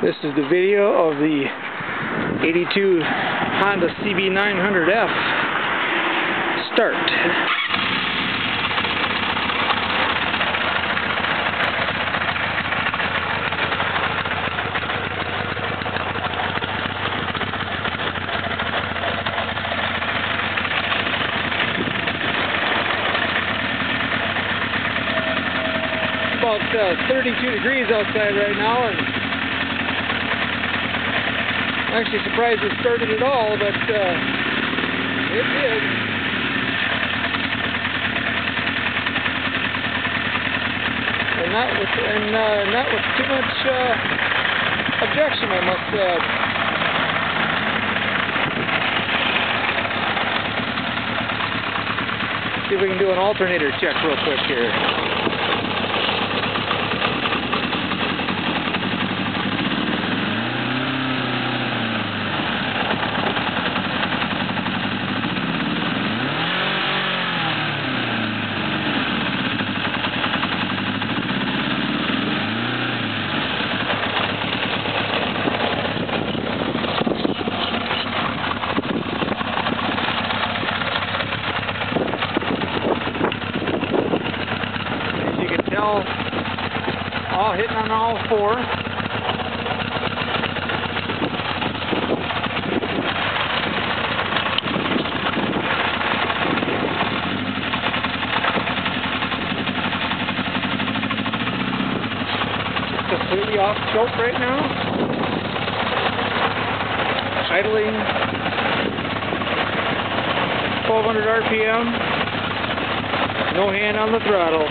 This is the video of the 82 Honda CB900F Start. About 32 degrees outside right now, and I'm actually surprised it started at all, but it did. And not with too much objection, I must add. See if we can do an alternator check real quick here. All hitting on all four. Completely off scope right now. Idling 1200 RPM. No hand on the throttle.